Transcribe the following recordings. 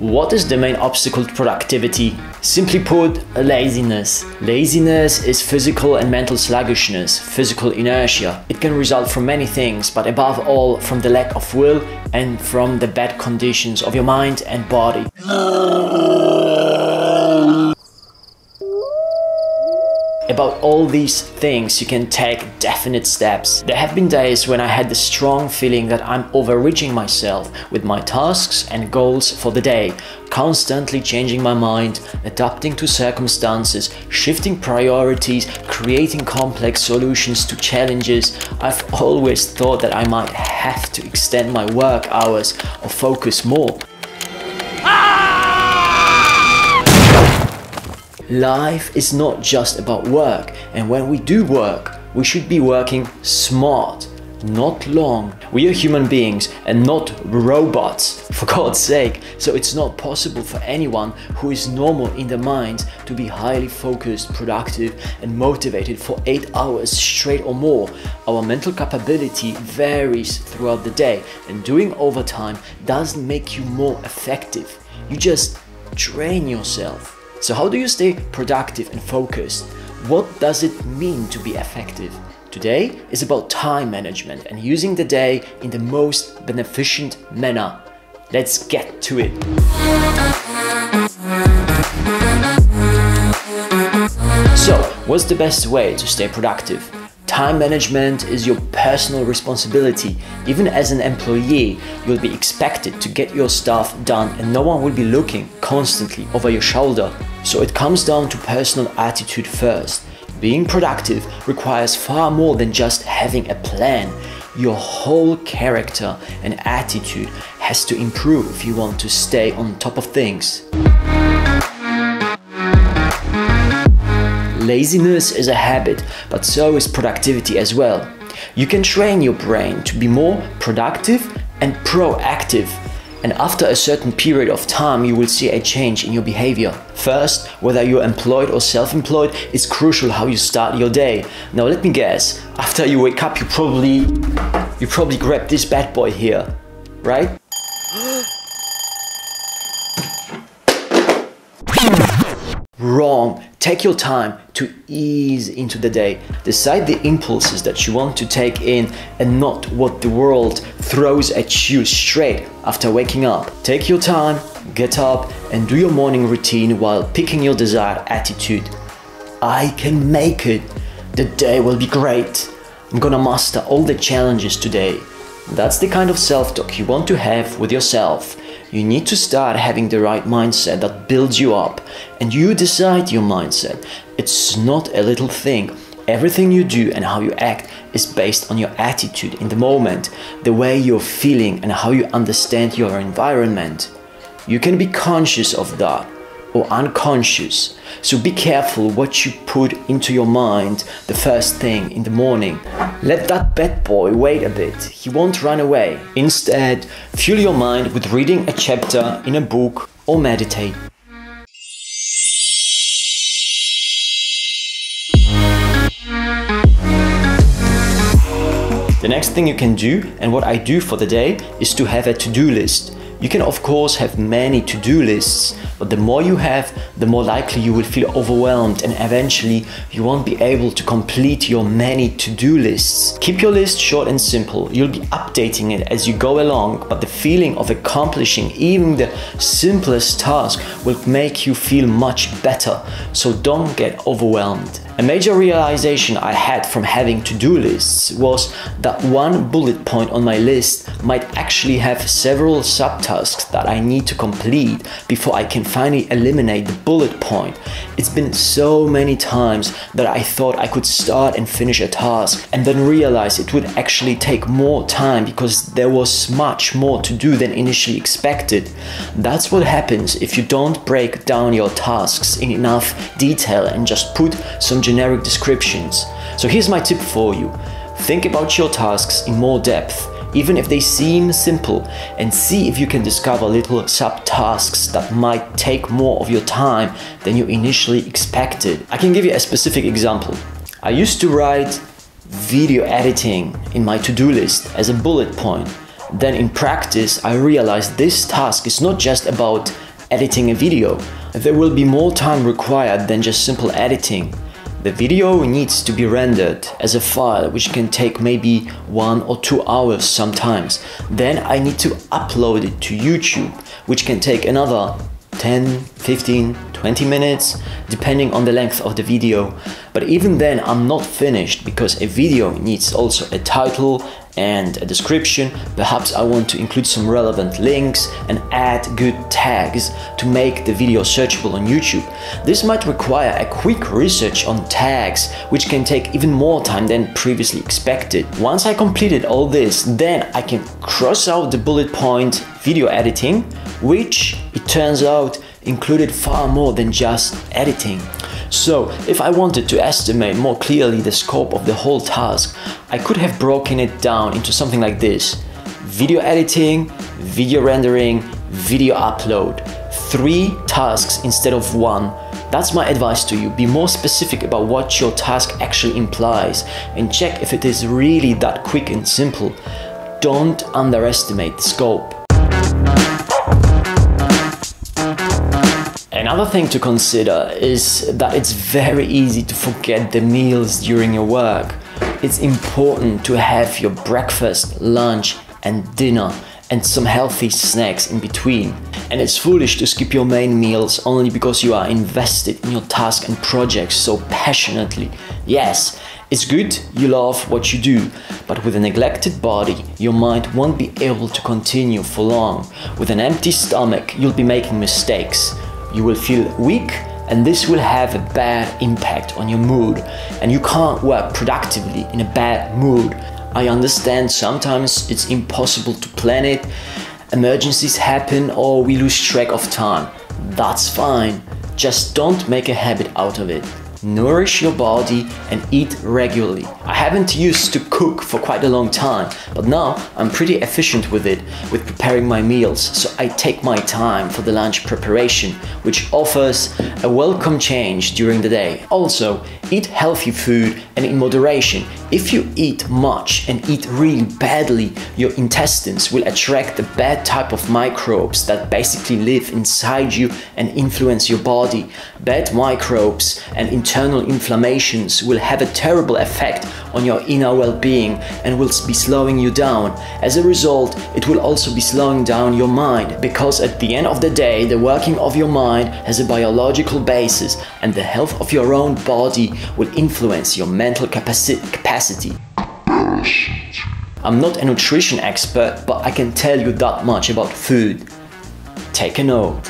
What is the main obstacle to productivity? Simply put, laziness. Laziness is physical and mental sluggishness, physical inertia. It can result from many things, but above all from the lack of will and from the bad conditions of your mind and body. About all these things you can take definite steps. There have been days when I had the strong feeling that I'm overreaching myself with my tasks and goals for the day, constantly changing my mind, adapting to circumstances, shifting priorities, creating complex solutions to challenges. I've always thought that I might have to extend my work hours or focus more. Life is not just about work, and when we do work, we should be working smart, not long. We are human beings and not robots, for God's sake, so it's not possible for anyone who is normal in their mind to be highly focused, productive and motivated for 8 hours straight or more. Our mental capability varies throughout the day, and doing overtime doesn't make you more effective. You just drain yourself. So how do you stay productive and focused? What does it mean to be effective? Today is about time management and using the day in the most beneficent manner. Let's get to it. So, what's the best way to stay productive? Time management is your personal responsibility. Even as an employee, you'll be expected to get your stuff done and no one will be looking constantly over your shoulder. So it comes down to personal attitude first. Being productive requires far more than just having a plan. Your whole character and attitude has to improve if you want to stay on top of things. Laziness is a habit, but so is productivity as well. You can train your brain to be more productive and proactive. And after a certain period of time, you will see a change in your behavior. First, whether you're employed or self-employed, it's crucial how you start your day. Now let me guess, after you wake up, you probably grab this bad boy here, right? Wrong. Take your time to ease into the day. Decide the impulses that you want to take in and not what the world throws at you straight after waking up. Take your time, get up and do your morning routine while picking your desired attitude. I can make it. The day will be great. I'm gonna master all the challenges today. That's the kind of self-talk you want to have with yourself. You need to start having the right mindset that builds you up, and you decide your mindset. It's not a little thing. Everything you do and how you act is based on your attitude in the moment, the way you're feeling and how you understand your environment. You can be conscious of that or unconscious, so be careful what you put into your mind the first thing in the morning. Let that bad boy wait a bit, he won't run away. Instead, fuel your mind with reading a chapter in a book or meditate. The next thing you can do, and what I do for the day, is to have a to-do list. You can of course have many to-do lists, but the more you have, the more likely you will feel overwhelmed and eventually you won't be able to complete your many to-do lists. Keep your list short and simple. You'll be updating it as you go along, but the feeling of accomplishing even the simplest task will make you feel much better, so don't get overwhelmed. A major realization I had from having to-do lists was that one bullet point on my list might actually have several subtasks that I need to complete before I can finally eliminate the bullet point. It's been so many times that I thought I could start and finish a task and then realize it would actually take more time because there was much more to do than initially expected. That's what happens if you don't break down your tasks in enough detail and just put some generic descriptions. So here's my tip for you. Think about your tasks in more depth, even if they seem simple, and see if you can discover little subtasks that might take more of your time than you initially expected. I can give you a specific example. I used to write video editing in my to-do list as a bullet point. Then in practice, I realized this task is not just about editing a video. There will be more time required than just simple editing. The video needs to be rendered as a file, which can take maybe 1 or 2 hours sometimes. Then I need to upload it to YouTube, which can take another 10, 15, 20 minutes, depending on the length of the video. But even then I'm not finished, because a video needs also a title and a description. Perhaps I want to include some relevant links and add good tags to make the video searchable on YouTube. This might require a quick research on tags, which can take even more time than previously expected. Once I completed all this, then I can cross out the bullet point video editing, which it turns out included far more than just editing. So if I wanted to estimate more clearly the scope of the whole task, I could have broken it down into something like this: video editing, video rendering, video upload. 3 tasks instead of 1. That's my advice to you. Be more specific about what your task actually implies and check if it is really that quick and simple. Don't underestimate the scope. Another thing to consider is that it's very easy to forget the meals during your work. It's important to have your breakfast, lunch and dinner and some healthy snacks in between. And it's foolish to skip your main meals only because you are invested in your task and projects so passionately. Yes, it's good you love what you do, but with a neglected body, your mind won't be able to continue for long. With an empty stomach, you'll be making mistakes. You will feel weak, and this will have a bad impact on your mood, and you can't work productively in a bad mood. I understand sometimes it's impossible to plan it, emergencies happen or we lose track of time. That's fine, just don't make a habit out of it. Nourish your body and eat regularly. I haven't used to cook for quite a long time, but now I'm pretty efficient with it, with preparing my meals, so I take my time for the lunch preparation, which offers a welcome change during the day. Also, eat healthy food and in moderation. If you eat much and eat really badly, your intestines will attract the bad type of microbes that basically live inside you and influence your body. Bad microbes and internal inflammations will have a terrible effect on your inner well-being and will be slowing you down. As a result, it will also be slowing down your mind, because at the end of the day, the working of your mind has a biological basis, and the health of your own body will influence your mental capacity. I'm not a nutrition expert, but I can tell you that much about food. Take a note.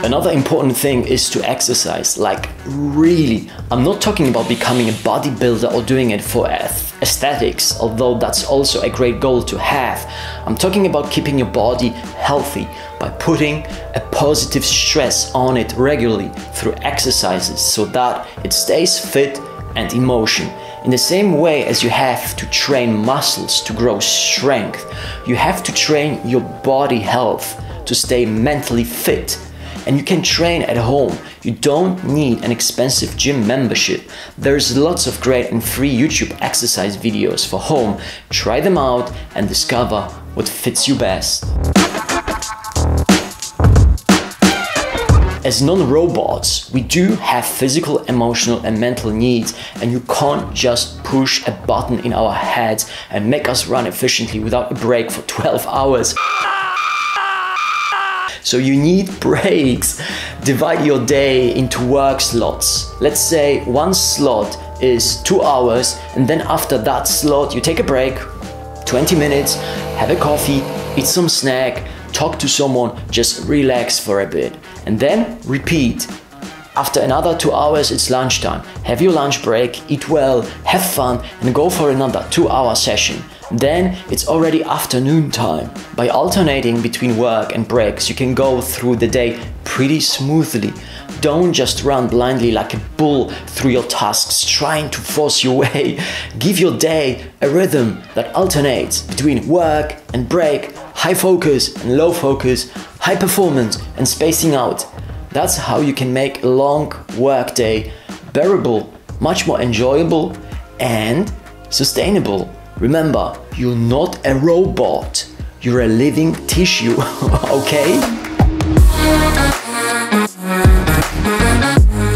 Another important thing is to exercise, like really. I'm not talking about becoming a bodybuilder or doing it for aesthetics, although that's also a great goal to have. I'm talking about keeping your body healthy by putting a positive stress on it regularly through exercises so that it stays fit and in motion. In the same way as you have to train muscles to grow strength, you have to train your body health to stay mentally fit. And you can train at home. You don't need an expensive gym membership. There's lots of great and free YouTube exercise videos for home. Try them out and discover what fits you best. As non-robots, we do have physical, emotional and mental needs, and you can't just push a button in our heads and make us run efficiently without a break for 12 hours. So you need breaks. Divide your day into work slots. Let's say one slot is 2 hours, and then after that slot you take a break, 20 minutes, have a coffee, eat some snack, talk to someone, just relax for a bit, and then repeat. After another 2 hours it's lunchtime. Have your lunch break, eat well, have fun and go for another 2-hour session. Then it's already afternoon time. By alternating between work and breaks, you can go through the day pretty smoothly. Don't just run blindly like a bull through your tasks, trying to force your way. Give your day a rhythm that alternates between work and break, high focus and low focus, high performance and spacing out. That's how you can make a long work day bearable, much more enjoyable and sustainable. Remember, you're not a robot. You're a living tissue, okay?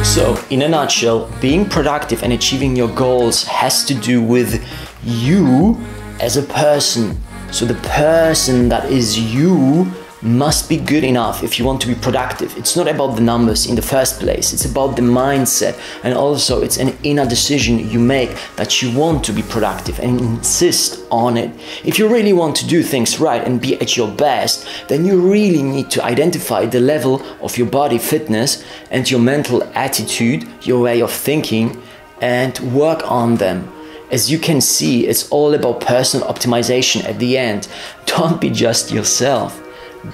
So, in a nutshell, being productive and achieving your goals has to do with you as a person. So the person that is you must be good enough if you want to be productive. It's not about the numbers in the first place, it's about the mindset, and also it's an inner decision you make that you want to be productive and insist on it. If you really want to do things right and be at your best, then you really need to identify the level of your body fitness and your mental attitude, your way of thinking, and work on them. As you can see, it's all about personal optimization at the end. Don't be just yourself.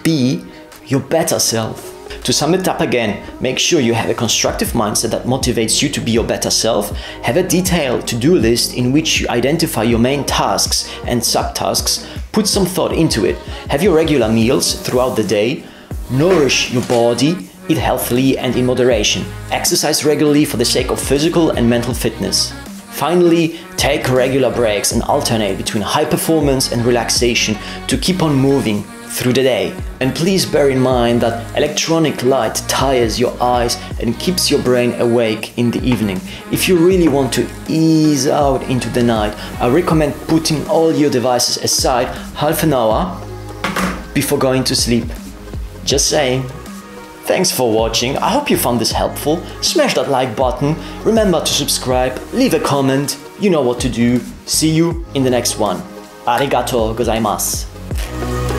Be your better self. To sum it up again, make sure you have a constructive mindset that motivates you to be your better self. Have a detailed to-do list in which you identify your main tasks and subtasks. Put some thought into it. Have your regular meals throughout the day. Nourish your body. Eat healthily and in moderation. Exercise regularly for the sake of physical and mental fitness. Finally, take regular breaks and alternate between high performance and relaxation to keep on moving through the day. And please bear in mind that electronic light tires your eyes and keeps your brain awake in the evening. If you really want to ease out into the night, I recommend putting all your devices aside half an hour before going to sleep. Just saying. Thanks for watching, I hope you found this helpful. Smash that like button, remember to subscribe, leave a comment, you know what to do. See you in the next one. Arigato gozaimasu.